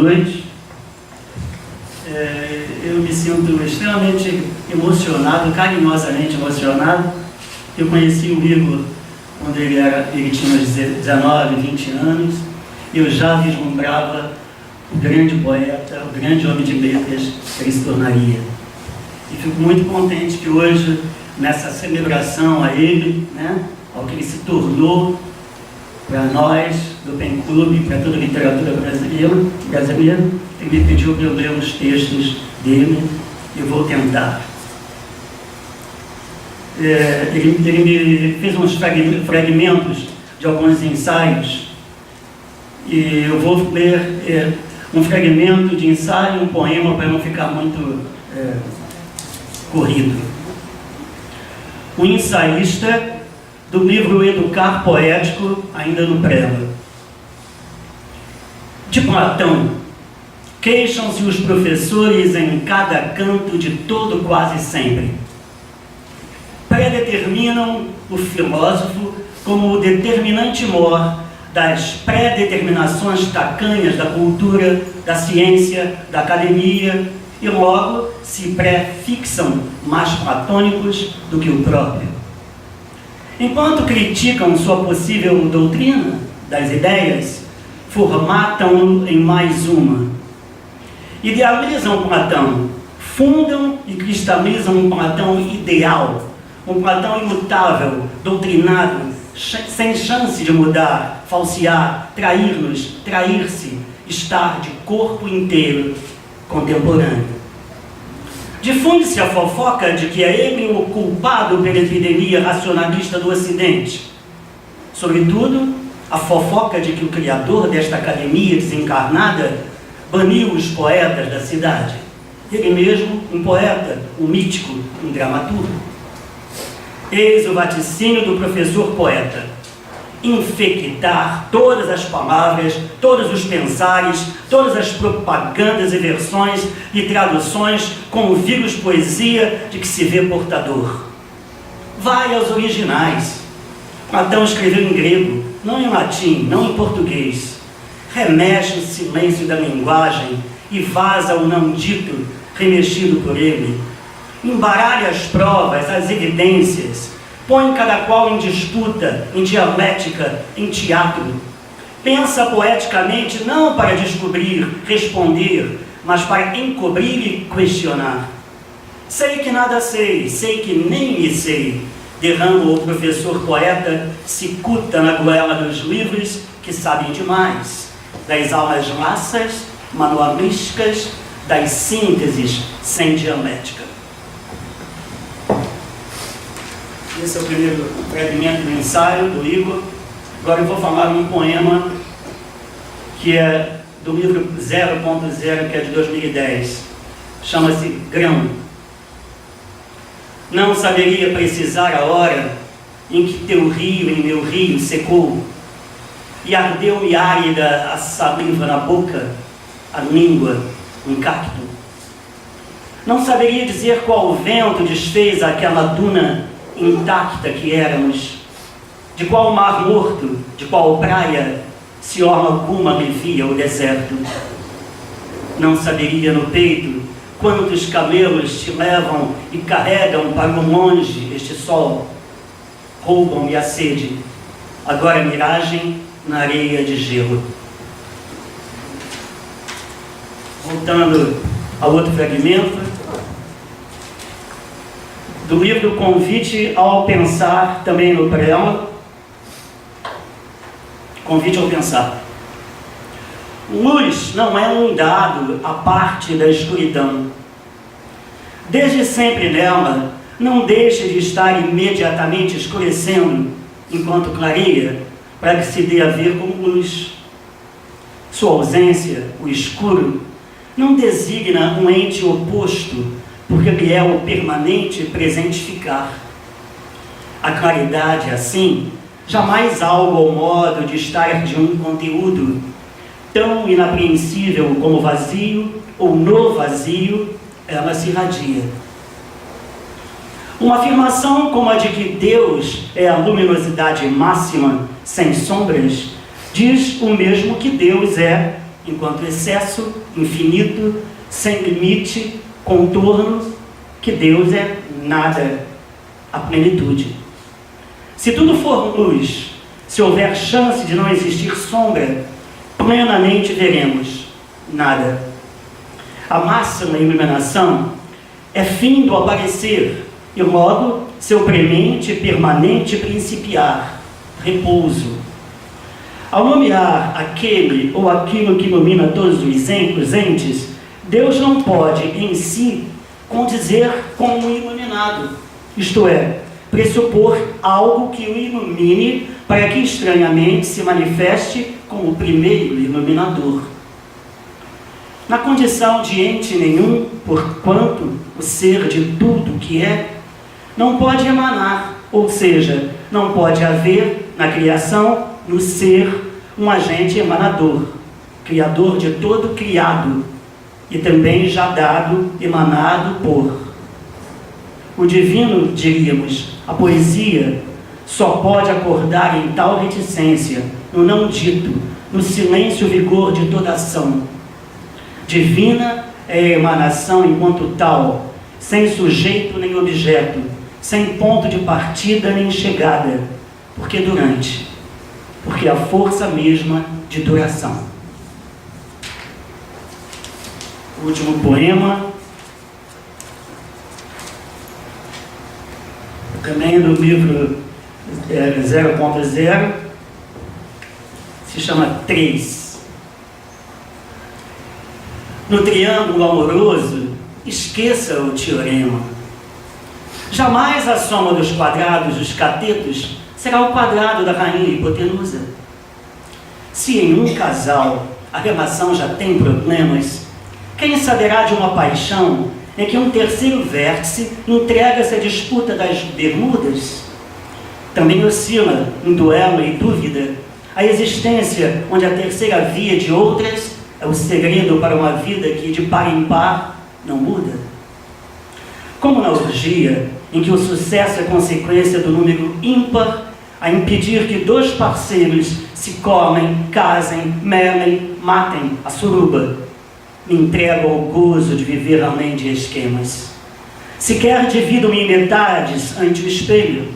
noite. Eu me sinto extremamente emocionado, carinhosamente emocionado. Eu conheci o Igor quando ele tinha uns 19, 20 anos. Eu já vislumbrava o grande poeta, o grande homem de letras que ele se tornaria. E fico muito contente que hoje, nessa celebração a ele, ao que ele se tornou para nós, do PEN Clube, para toda a literatura brasileira, ele me pediu para eu ler os textos dele, e eu vou tentar. Ele me fez uns fragmentos de alguns ensaios, e eu vou ler um fragmento de ensaio, um poema, para não ficar muito corrido. O ensaísta do livro Educar Poético, ainda no Prelo. De Platão, queixam-se os professores em cada canto de todo quase sempre. Predeterminam o filósofo como o determinante mor das pré-determinações tacanhas da cultura, da ciência, da academia, e logo se pré-fixam mais platônicos do que o próprio. Enquanto criticam sua possível doutrina das ideias, formatam-no em mais uma. Idealizam Platão, fundam e cristalizam um Platão ideal, um Platão imutável, doutrinado, sem chance de mudar, falsear, trair-nos, trair-se, estar de corpo inteiro contemporâneo. Difunde-se a fofoca de que é ele o culpado pela epidemia racionalista do Ocidente. Sobretudo, a fofoca de que o criador desta academia desencarnada baniu os poetas da cidade. Ele mesmo, um poeta, um mítico, um dramaturgo. Eis o vaticínio do professor poeta: infectar todas as palavras, todos os pensares, todas as propagandas e versões e traduções com o vírus poesia de que se vê portador. Vai aos originais. Platão escreveu em grego, não em latim, não em português. Remexe o silêncio da linguagem e vaza o não dito, remexido por ele. Embaralha as provas, as evidências, põe cada qual em disputa, em dialética, em teatro. Pensa poeticamente não para descobrir, responder, mas para encobrir e questionar. Sei que nada sei, sei que nem me sei, derrama o professor poeta, cicuta na goela dos livros que sabem demais, das aulas laças, manualísticas, das sínteses sem dialética. Esse é o primeiro fragmento do ensaio do Igor. Agora eu vou falar um poema que é do livro 0.0, que é de 2010. Chama-se Grão. Não saberia precisar a hora em que teu rio em meu rio secou, e ardeu-me árida a saliva na boca, a língua, um cacto. Não saberia dizer qual vento desfez aquela duna intacta que éramos, de qual mar morto, de qual praia, se orla alguma me via o deserto. Não saberia no peito quantos camelos te levam e carregam para o longe este sol, roubam-me a sede, agora miragem na areia de gelo. Voltando a outro fragmento do livro Convite ao Pensar, também no preâmbulo. Convite ao Pensar. Luz não é um dado à parte da escuridão. Desde sempre nela, não deixa de estar imediatamente escurecendo, enquanto clareia, para que se dê a ver como luz. Sua ausência, o escuro, não designa um ente oposto, porque ele é o permanente presentificar. A claridade, assim, jamais algo ao modo de estar de um conteúdo tão inapreensível como vazio, ou no vazio, ela se irradia. Uma afirmação como a de que Deus é a luminosidade máxima, sem sombras, diz o mesmo que Deus é enquanto excesso, infinito, sem limite, contorno, que Deus é nada, a plenitude. Se tudo for luz, se houver chance de não existir sombra, plenamente veremos nada. A máxima iluminação é fim do aparecer e logo seu premente, permanente principiar, repouso. Ao nomear aquele ou aquilo que ilumina todos os entes, Deus não pode em si condizer com o iluminado, isto é, pressupor algo que o ilumine para que estranhamente se manifeste como o primeiro iluminador. Na condição de ente nenhum, porquanto o ser de tudo que é, não pode emanar, ou seja, não pode haver na criação, no ser, um agente emanador, criador de todo criado, e também já dado, emanado por. O divino, diríamos, a poesia, só pode acordar em tal reticência, no não dito, no silêncio vigor de toda ação. Divina é a emanação enquanto tal, sem sujeito nem objeto, sem ponto de partida nem chegada, porque a força mesma de duração. O último poema, também do livro 0.0, se chama 3. No triângulo amoroso, esqueça o teorema. Jamais a soma dos quadrados dos catetos será o quadrado da rainha hipotenusa. Se em um casal a relação já tem problemas, quem saberá de uma paixão em que um terceiro vértice entrega-se à disputa das bermudas? Também oscila em duelo e dúvida a existência onde a terceira via de outras é o segredo para uma vida que de par em par não muda. Como na orgia, em que o sucesso é consequência do número ímpar, a impedir que dois parceiros se comem, casem, melem, matem a suruba, me entrego ao gozo de viver além de esquemas. Sequer divido-me em metades ante o espelho.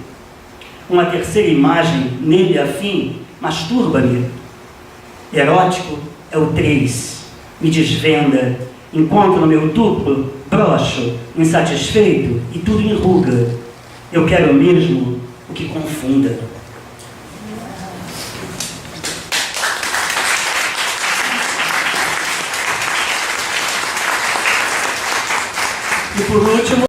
Uma terceira imagem, nele afim, masturba-me. Erótico é o 3, me desvenda, encontro no meu duplo, broxo, insatisfeito e tudo enruga. Eu quero mesmo o que confunda. E por último,